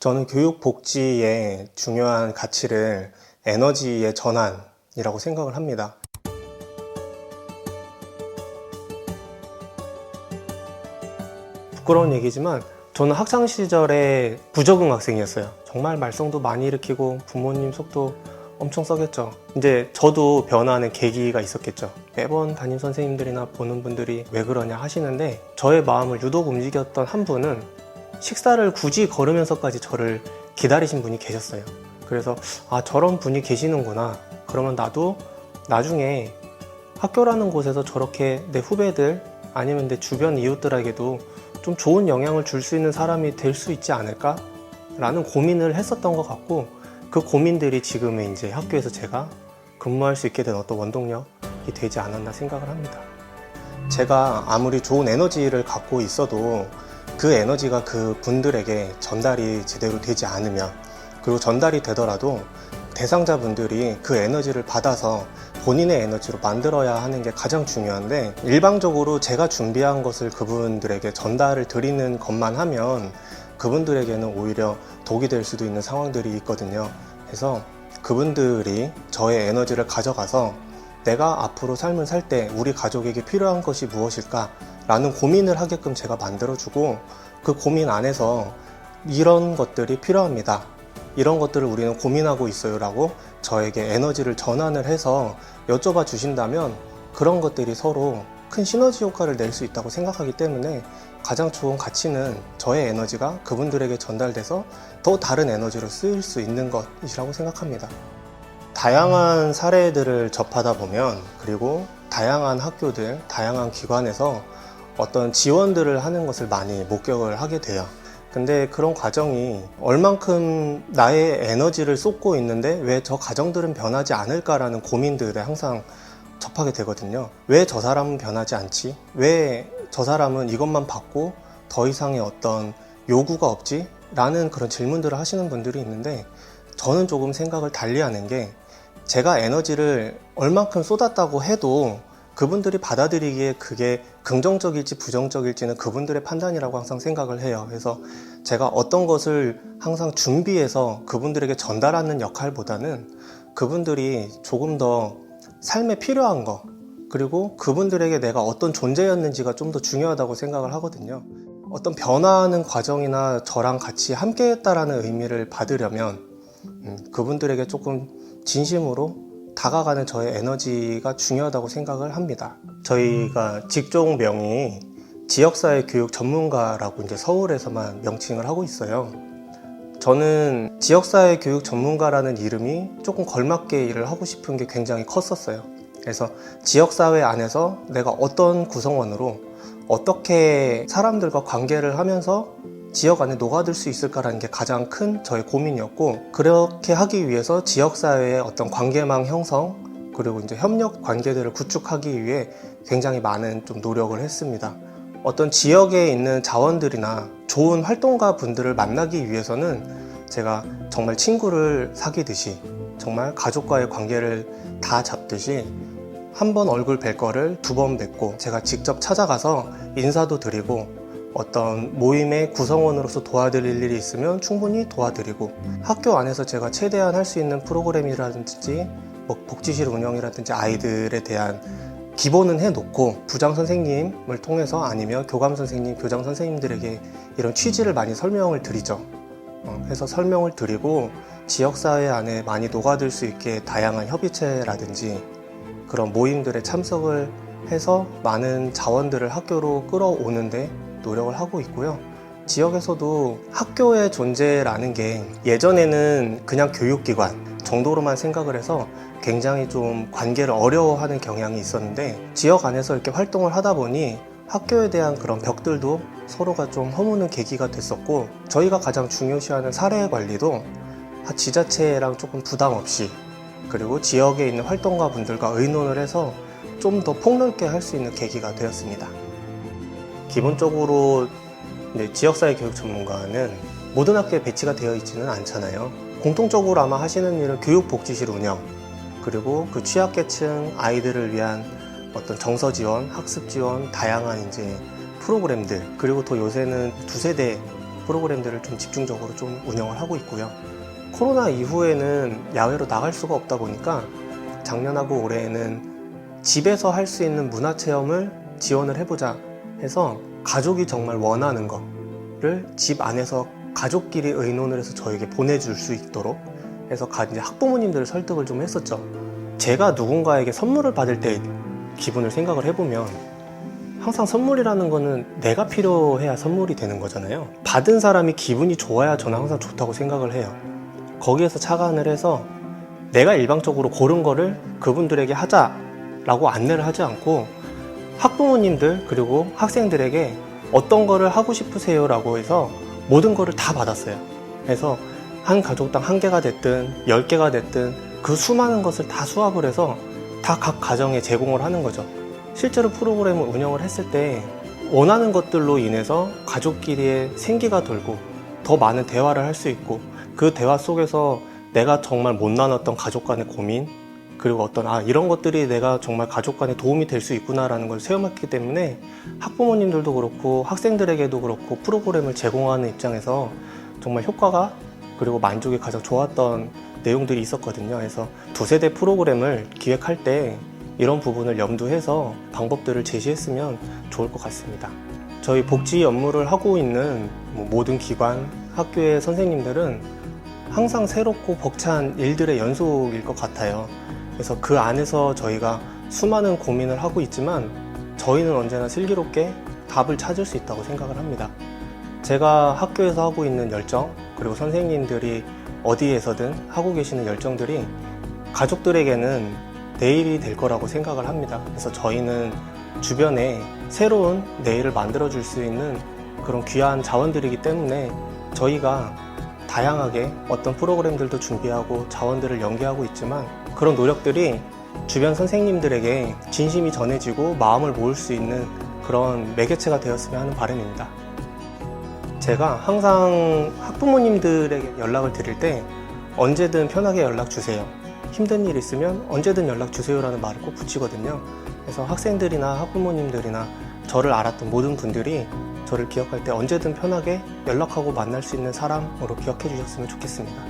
저는 교육 복지의 중요한 가치를 에너지의 전환이라고 생각을 합니다. 부끄러운 얘기지만 저는 학창 시절에 부적응 학생이었어요. 정말 말썽도 많이 일으키고 부모님 속도 엄청 썩였죠. 이제 저도 변화하는 계기가 있었겠죠. 매번 담임 선생님들이나 보는 분들이 왜 그러냐 하시는데 저의 마음을 유독 움직였던 한 분은 식사를 굳이 걸으면서까지 저를 기다리신 분이 계셨어요. 그래서 저런 분이 계시는구나. 그러면 나도 나중에 학교라는 곳에서 저렇게 내 후배들 아니면 내 주변 이웃들에게도 좀 좋은 영향을 줄 수 있는 사람이 될 수 있지 않을까? 라는 고민을 했었던 것 같고, 그 고민들이 지금의 이제 학교에서 제가 근무할 수 있게 된 어떤 원동력이 되지 않았나 생각을 합니다. 제가 아무리 좋은 에너지를 갖고 있어도 그 에너지가 그 분들에게 전달이 제대로 되지 않으면, 그리고 전달이 되더라도 대상자분들이 그 에너지를 받아서 본인의 에너지로 만들어야 하는 게 가장 중요한데, 일방적으로 제가 준비한 것을 그분들에게 전달을 드리는 것만 하면 그분들에게는 오히려 독이 될 수도 있는 상황들이 있거든요. 그래서 그분들이 저의 에너지를 가져가서 내가 앞으로 삶을 살 때 우리 가족에게 필요한 것이 무엇일까 라는 고민을 하게끔 제가 만들어주고, 그 고민 안에서 이런 것들이 필요합니다, 이런 것들을 우리는 고민하고 있어요 라고 저에게 에너지를 전환을 해서 여쭤봐 주신다면 그런 것들이 서로 큰 시너지 효과를 낼 수 있다고 생각하기 때문에 가장 좋은 가치는 저의 에너지가 그분들에게 전달돼서 더 다른 에너지로 쓰일 수 있는 것이라고 생각합니다. 다양한 사례들을 접하다 보면, 그리고 다양한 학교들, 다양한 기관에서 어떤 지원들을 하는 것을 많이 목격을 하게 돼요. 근데 그런 과정이 얼만큼 나의 에너지를 쏟고 있는데 왜 저 가정들은 변하지 않을까라는 고민들에 항상 접하게 되거든요. 왜 저 사람은 변하지 않지? 왜 저 사람은 이것만 받고 더 이상의 어떤 요구가 없지? 라는 그런 질문들을 하시는 분들이 있는데, 저는 조금 생각을 달리하는 게, 제가 에너지를 얼만큼 쏟았다고 해도 그분들이 받아들이기에 그게 긍정적일지 부정적일지는 그분들의 판단이라고 항상 생각을 해요. 그래서 제가 어떤 것을 항상 준비해서 그분들에게 전달하는 역할보다는 그분들이 조금 더 삶에 필요한 거, 그리고 그분들에게 내가 어떤 존재였는지가 좀 더 중요하다고 생각을 하거든요. 어떤 변화하는 과정이나 저랑 같이 함께 했다라는 의미를 받으려면 그분들에게 조금 진심으로 다가가는 저의 에너지가 중요하다고 생각을 합니다. 저희가 직종명이 지역사회 교육 전문가라고 이제 서울에서만 명칭을 하고 있어요. 저는 지역사회 교육 전문가라는 이름이 조금 걸맞게 일을 하고 싶은 게 굉장히 컸었어요. 그래서 지역사회 안에서 내가 어떤 구성원으로 어떻게 사람들과 관계를 하면서 지역 안에 녹아들 수 있을까라는 게 가장 큰 저의 고민이었고, 그렇게 하기 위해서 지역사회의 어떤 관계망 형성, 그리고 이제 협력 관계들을 구축하기 위해 굉장히 많은 좀 노력을 했습니다. 어떤 지역에 있는 자원들이나 좋은 활동가 분들을 만나기 위해서는 제가 정말 친구를 사귀듯이, 정말 가족과의 관계를 다 잡듯이 한 번 얼굴 뵐 거를 두 번 뵙고 제가 직접 찾아가서 인사도 드리고, 어떤 모임의 구성원으로서 도와드릴 일이 있으면 충분히 도와드리고, 학교 안에서 제가 최대한 할 수 있는 프로그램이라든지 복지실 운영이라든지 아이들에 대한 기본은 해놓고, 부장 선생님을 통해서 아니면 교감 선생님, 교장 선생님들에게 이런 취지를 많이 설명을 드리죠. 해서 설명을 드리고 지역사회 안에 많이 녹아들 수 있게 다양한 협의체라든지 그런 모임들에 참석을 해서 많은 자원들을 학교로 끌어오는데 노력을 하고 있고요. 지역에서도 학교의 존재라는 게 예전에는 그냥 교육기관 정도로만 생각을 해서 굉장히 좀 관계를 어려워하는 경향이 있었는데, 지역 안에서 이렇게 활동을 하다 보니 학교에 대한 그런 벽들도 서로가 좀 허무는 계기가 됐었고, 저희가 가장 중요시하는 사례 관리도 지자체랑 조금 부담 없이, 그리고 지역에 있는 활동가 분들과 의논을 해서 좀 더 폭넓게 할 수 있는 계기가 되었습니다. 기본적으로 지역사회 교육 전문가는 모든 학교에 배치가 되어 있지는 않잖아요. 공통적으로 아마 하시는 일은 교육복지실 운영, 그리고 그 취약계층 아이들을 위한 어떤 정서 지원, 학습 지원, 다양한 이제 프로그램들, 그리고 또 요새는 두세대 프로그램들을 좀 집중적으로 좀 운영을 하고 있고요. 코로나 이후에는 야외로 나갈 수가 없다 보니까 작년하고 올해에는 집에서 할 수 있는 문화체험을 지원을 해보자 해서 가족이 정말 원하는 거를 집 안에서 가족끼리 의논을 해서 저에게 보내줄 수 있도록 해서 이제 학부모님들을 설득을 좀 했었죠. 제가 누군가에게 선물을 받을 때 기분을 생각을 해보면 항상 선물이라는 거는 내가 필요해야 선물이 되는 거잖아요. 받은 사람이 기분이 좋아야 저는 항상 좋다고 생각을 해요. 거기에서 착안을 해서 내가 일방적으로 고른 거를 그분들에게 하자라고 안내를 하지 않고 학부모님들 그리고 학생들에게 어떤 거를 하고 싶으세요 라고 해서 모든 거를 다 받았어요. 그래서 한 가족당 1개가 됐든 10개가 됐든 그 수많은 것을 다 수합을 해서 다 각 가정에 제공을 하는 거죠. 실제로 프로그램을 운영을 했을 때 원하는 것들로 인해서 가족끼리의 생기가 돌고 더 많은 대화를 할 수 있고 그 대화 속에서 내가 정말 못 나눴던 가족 간의 고민 그리고 이런 것들이 내가 정말 가족 간에 도움이 될 수 있구나라는 걸 체험했기 때문에 학부모님들도 그렇고 학생들에게도 그렇고 프로그램을 제공하는 입장에서 정말 효과가 그리고 만족이 가장 좋았던 내용들이 있었거든요. 그래서 2세대 프로그램을 기획할 때 이런 부분을 염두해서 방법들을 제시했으면 좋을 것 같습니다. 저희 복지 업무를 하고 있는 모든 기관, 학교의 선생님들은 항상 새롭고 벅찬 일들의 연속일 것 같아요. 그래서 그 안에서 저희가 수많은 고민을 하고 있지만 저희는 언제나 슬기롭게 답을 찾을 수 있다고 생각을 합니다. 제가 학교에서 하고 있는 열정, 그리고 선생님들이 어디에서든 하고 계시는 열정들이 가족들에게는 내일이 될 거라고 생각을 합니다. 그래서 저희는 주변에 새로운 내일을 만들어줄 수 있는 그런 귀한 자원들이기 때문에 저희가 다양하게 어떤 프로그램들도 준비하고 자원들을 연계하고 있지만 그런 노력들이 주변 선생님들에게 진심이 전해지고 마음을 모을 수 있는 그런 매개체가 되었으면 하는 바람입니다. 제가 항상 학부모님들에게 연락을 드릴 때 언제든 편하게 연락 주세요. 힘든 일 있으면 언제든 연락 주세요라는 말을 꼭 붙이거든요. 그래서 학생들이나 학부모님들이나 저를 알았던 모든 분들이 저를 기억할 때 언제든 편하게 연락하고 만날 수 있는 사람으로 기억해 주셨으면 좋겠습니다.